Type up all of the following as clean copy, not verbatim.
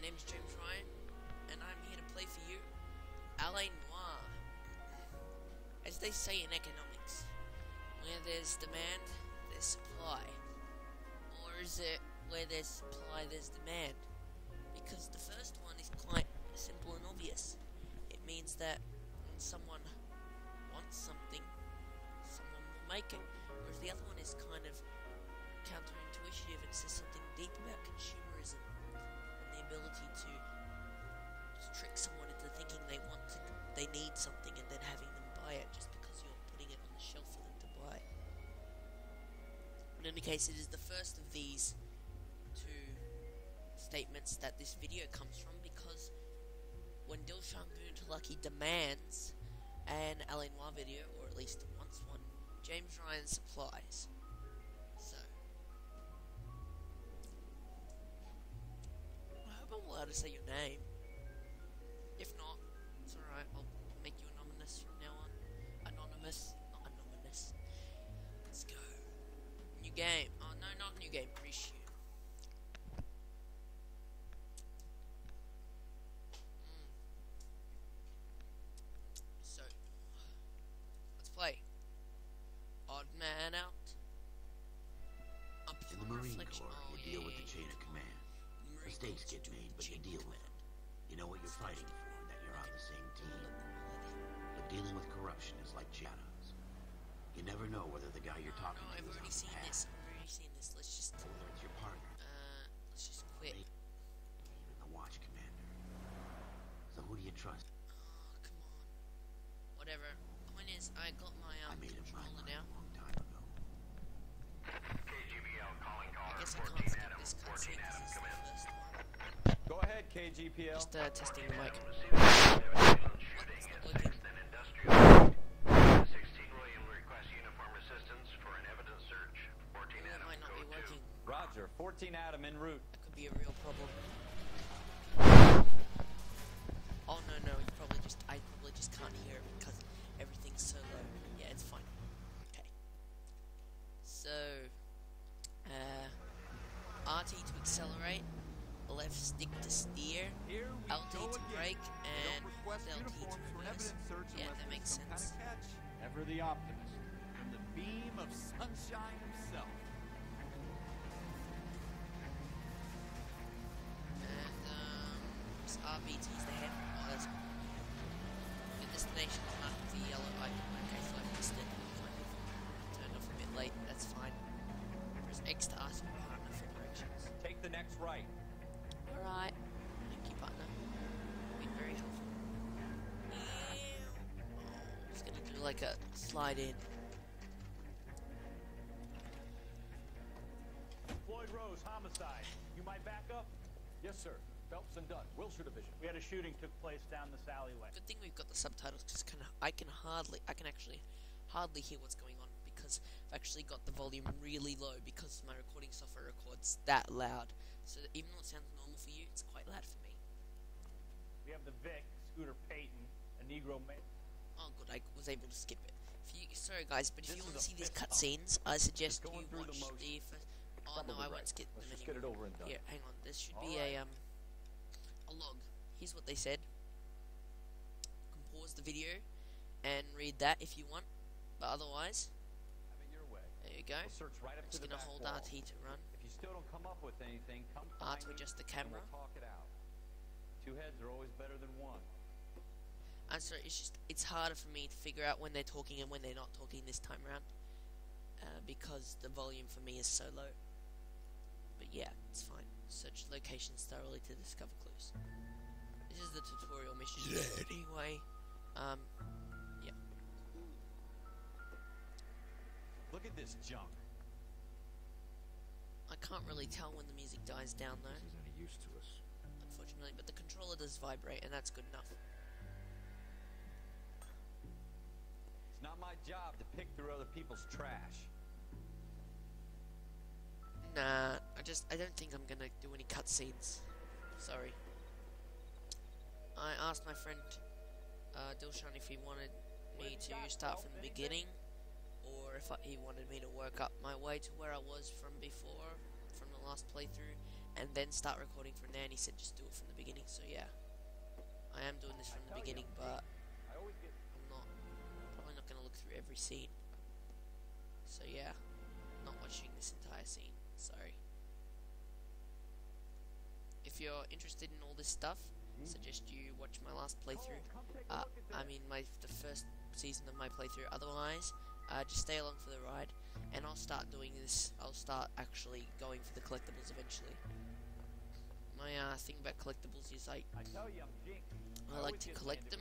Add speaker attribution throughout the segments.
Speaker 1: name's James Ryan, and I'm here to play for you Noire. As they say in economics, where there's demand, there's supply. Or is it where there's supply, there's demand? Because the first one is quite simple and obvious. It means that when someone wants something, someone will make it. Whereas the other one is kind of counterintuitive and says something deep about consumerism and the ability to trick someone into thinking they need something and then having them buy it just because you're putting it on the shelf for them to buy. In any case, it is the first of these two statements that this video comes from, because when Dilshan Lucky demands an Noire video, or at least wants one, James Ryan supplies. So I hope I'm allowed to say your name. If not, it's alright, I'll make you anonymous from now on. Anonymous, not anonymous. Let's go. New game. Oh no, not new game, reshoot. So, let's play. Odd man out.
Speaker 2: In the Marine Corps, you deal with the chain of command. Mistakes get made, but you deal with them. You know what you're fighting for, that you're on the same team. But dealing with corruption is like shadows. You never know whether the guy you're talking to
Speaker 1: I've
Speaker 2: is on
Speaker 1: already
Speaker 2: the
Speaker 1: seen
Speaker 2: path,
Speaker 1: this. Let's just
Speaker 2: or it's your partner,
Speaker 1: let's just quit.
Speaker 2: even the watch commander. So who do you trust?
Speaker 1: Oh, come on. Whatever. Point is, I got my
Speaker 2: I made up my
Speaker 1: controller
Speaker 2: mind
Speaker 1: now.
Speaker 2: a long time ago.
Speaker 3: KGPL calling
Speaker 1: I
Speaker 3: caller
Speaker 1: guess I
Speaker 3: 14
Speaker 1: can't skip
Speaker 3: Adam,
Speaker 1: this
Speaker 3: 14
Speaker 1: cutscene because
Speaker 3: Adam,
Speaker 1: it's
Speaker 3: come
Speaker 1: the
Speaker 3: in.
Speaker 1: first one.
Speaker 4: Go ahead, KGPL.
Speaker 1: Just testing the mic.
Speaker 3: Shooting at 6th and Industrial. 16 William requests uniform assistance for an evidence search. 14
Speaker 1: It
Speaker 3: Adam,
Speaker 1: might not be
Speaker 3: code 2.
Speaker 1: working.
Speaker 4: Roger. 14 Adam en route.
Speaker 1: That could be a real problem. Oh no, I probably just can't hear it because everything's so low. Yeah, it's fine. Okay. So, RT to accelerate, left stick to steer, LT to brake, and LT to reverse. Yeah, that makes sense.
Speaker 5: Ever the optimist, from the beam of sunshine himself.
Speaker 1: And, RBT's the head. Oh, that's cool. The destination is marked with the yellow icon. Okay, so I missed it. Turned off a bit late, that's fine. Press X to ask your partner for directions.
Speaker 4: Take the next right.
Speaker 1: Alright. Thank you, partner. Been very helpful. Just gonna do like a slide in.
Speaker 6: Floyd Rose, homicide. You might back up?
Speaker 5: Yes, sir. Phelps and Dunn, Wilshire Division.
Speaker 6: We had a shooting took place down this alleyway.
Speaker 1: Good thing we've got the subtitles, because I can actually hardly hear what's going on, because I've actually got the volume really low, because my recording software records that loud. So that even though it sounds normal for you, it's quite loud for me.
Speaker 6: We have the Vic, Scooter Payton, a Negro male.
Speaker 1: Oh good, I was able to skip it. Sorry guys, but if you want to see these cutscenes, I suggest you watch the first... Oh no, I won't skip them
Speaker 5: Let's just
Speaker 1: anymore.
Speaker 5: get it over and done.
Speaker 1: Here, hang on, this should be a log. Here's what they said. You can pause the video and read that if you want, but otherwise,
Speaker 4: Have it your way.
Speaker 1: there you go.
Speaker 4: We'll search right up
Speaker 1: I'm
Speaker 4: to
Speaker 1: just
Speaker 4: the
Speaker 1: gonna
Speaker 4: back
Speaker 1: hold
Speaker 4: wall.
Speaker 1: RT to run.
Speaker 4: If you still don't come up with anything, come
Speaker 1: R
Speaker 4: find
Speaker 1: to
Speaker 4: me,
Speaker 1: adjust the
Speaker 4: and
Speaker 1: camera.
Speaker 4: we'll talk it out. Two heads are always better than one.
Speaker 1: I'm sorry, it's harder for me to figure out when they're talking and when they're not talking this time around, because the volume for me is so low. But yeah, it's fine. Search locations thoroughly to discover clues. This is the tutorial mission anyway. Yeah.
Speaker 4: Look at this junk.
Speaker 1: I can't really tell when the music dies down though,
Speaker 5: This isn't any use to us.
Speaker 1: unfortunately, but the controller does vibrate and that's good enough.
Speaker 4: It's not my job to pick through other people's trash.
Speaker 1: Nah, I don't think I'm gonna do any cutscenes. Sorry. I asked my friend Dilshan if he wanted me to start from the beginning, or if he wanted me to work up my way to where I was from before, from the last playthrough, and then start recording from there, and he said just do it from the beginning. So yeah, I am doing this from the beginning, but I'm probably not going to look through every scene. So yeah, not watching this entire scene, sorry. If you're interested in all this stuff, suggest you watch my last playthrough. The first season of my playthrough. Otherwise, just stay along for the ride, and I'll start doing this. I'll start actually going for the collectibles eventually. My thing about collectibles is I like to collect them,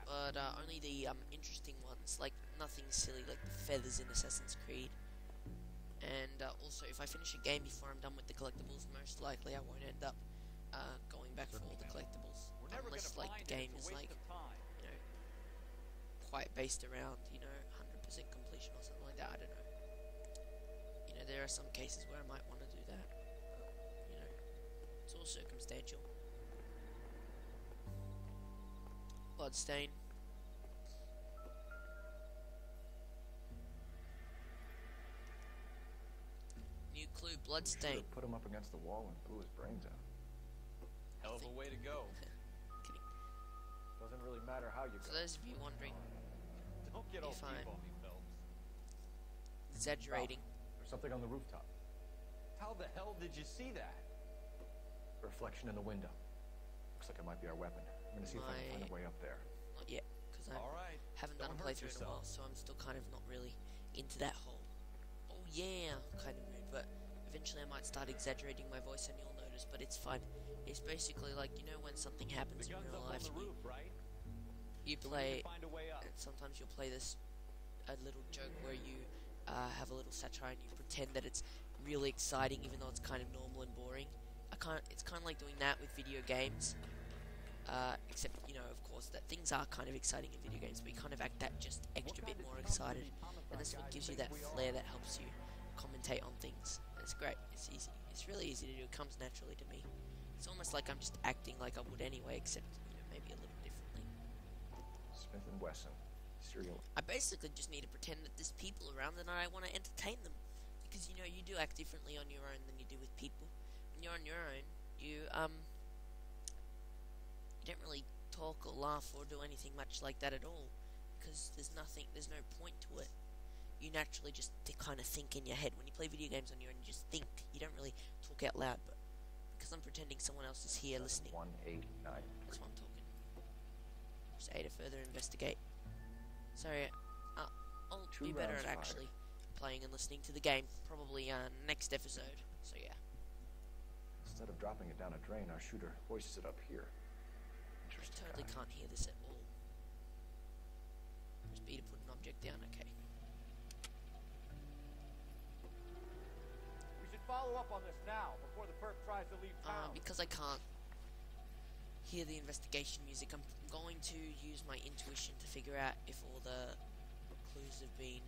Speaker 1: but only the interesting ones, like nothing silly like the feathers in Assassin's Creed. And also, if I finish a game before I'm done with the collectibles, most likely I won't end up going back for all the collectibles, unless like the game is like, you know, quite based around, you know, 100% completion or something like that. I don't know. You know, there are some cases where I might want to do that. You know, it's all circumstantial. Bloodstain. New clue, bloodstain.
Speaker 7: Put him up against the wall and blew his brains out.
Speaker 5: Hell of a way to go.
Speaker 1: Kidding.
Speaker 7: Doesn't really matter how you
Speaker 1: For
Speaker 7: go.
Speaker 1: those of you wondering,
Speaker 5: Don't get all
Speaker 1: If
Speaker 5: deep
Speaker 1: I'm-
Speaker 5: on me, Phelps.
Speaker 1: exaggerating.
Speaker 7: There's something on the rooftop.
Speaker 4: How the hell did you see that?
Speaker 7: Reflection in the window. Looks like it might be our weapon. I'm gonna see if I can find a way up there.
Speaker 1: Not yet, because I
Speaker 5: All right.
Speaker 1: haven't done a
Speaker 5: Don't hurt
Speaker 1: playthrough in a while,
Speaker 5: yourself.
Speaker 1: so I'm still kind of not really into that whole oh yeah kind of mood. But eventually I might start exaggerating my voice, and you'll notice. But it's fine. It's basically like, you know, when something
Speaker 5: The
Speaker 1: happens in
Speaker 5: gun's
Speaker 1: real
Speaker 5: up on
Speaker 1: life,
Speaker 5: the
Speaker 1: and
Speaker 5: roof, right?
Speaker 1: you
Speaker 5: So we need
Speaker 1: play,
Speaker 5: to find a way up.
Speaker 1: and sometimes you'll play this a little joke where you have a little satire and you pretend that it's really exciting, even though it's kind of normal and boring. It's kind of like doing that with video games. Except, you know, of course, that things are kind of exciting in video games, but you kind of act that just extra bit more excited, and that's what gives you that flair that helps you commentate on things. And it's great. It's easy. It's really easy to do. It comes naturally to me. It's almost like I'm just acting like I would anyway, except, you know, maybe a little differently.
Speaker 7: Smith & Wesson. Serial.
Speaker 1: I basically just need to pretend that there's people around and I want to entertain them, because, you know, you do act differently on your own than you do with people. When you're on your own, you don't really talk or laugh or do anything much like that at all, because there's no point to it. You naturally just kind of think in your head. When you play video games on your own, you just think. You don't really talk out loud, but because I'm pretending someone else is here listening,
Speaker 7: 189.
Speaker 1: that's why I'm talking. Just A to further investigate. Sorry, I'll
Speaker 7: Two
Speaker 1: be better
Speaker 7: rounds
Speaker 1: at
Speaker 7: fired.
Speaker 1: actually playing and listening to the game, probably next episode, so yeah.
Speaker 7: Instead of dropping it down a drain, our shooter hoists it up here.
Speaker 1: I
Speaker 7: Interesting.
Speaker 1: totally
Speaker 7: guy.
Speaker 1: can't hear this at all. Press B to put an object down, okay.
Speaker 6: We should follow up on this now, before the perp tries to leave town.
Speaker 1: Because I can't hear the investigation music, I'm going to use my intuition to figure out if all the clues have been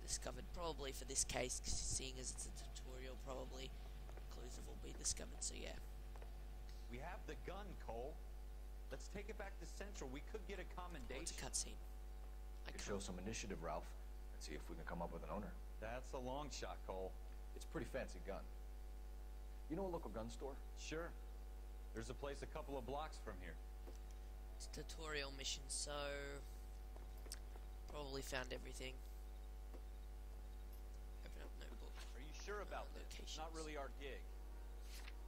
Speaker 1: discovered. Probably for this case, seeing as it's a tutorial, probably clues have all been discovered, so yeah.
Speaker 4: We have the gun, Cole. Let's take it back to Central. We could get a
Speaker 1: Oh, it's
Speaker 4: commendation.
Speaker 1: a cutscene. I
Speaker 7: Could
Speaker 1: can't.
Speaker 7: show some initiative, Ralph, and see if we can come up with an owner.
Speaker 4: That's a long shot, Cole.
Speaker 7: It's a pretty fancy gun. You know a local gun store?
Speaker 4: Sure. There's a place a couple of blocks from here.
Speaker 1: It's a tutorial mission, so probably found everything. Open up notebook.
Speaker 5: Are you sure about this? It's not really our gig.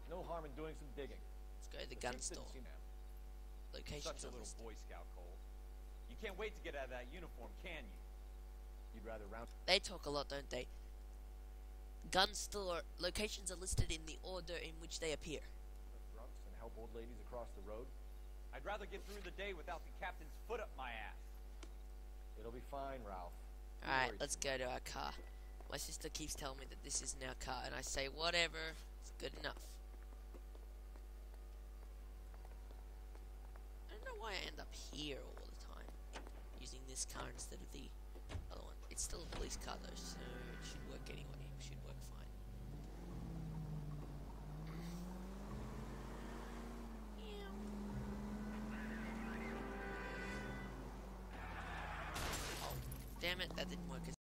Speaker 6: No harm in doing some digging.
Speaker 1: Let's go to the gun store. Locations
Speaker 5: Such a
Speaker 1: are
Speaker 5: little
Speaker 1: listed.
Speaker 5: Boy Scout, Cole. You can't wait to get out of that uniform, can you?
Speaker 6: You'd rather round.
Speaker 1: They talk a lot, don't they? Gun store locations are listed in the order in which they appear.
Speaker 6: Drunks and help old ladies across the road.
Speaker 5: I'd rather get through the day without the captain's foot up my ass.
Speaker 6: It'll be fine, Ralph.
Speaker 1: Alright, let's go to our car. My sister keeps telling me that this isn't our car, and I say, whatever, it's good enough. I don't know why I end up here all the time, using this car instead of the other one. It's still a police car though, so it should work anyway. It should work fine. Oh, damn it, that didn't work as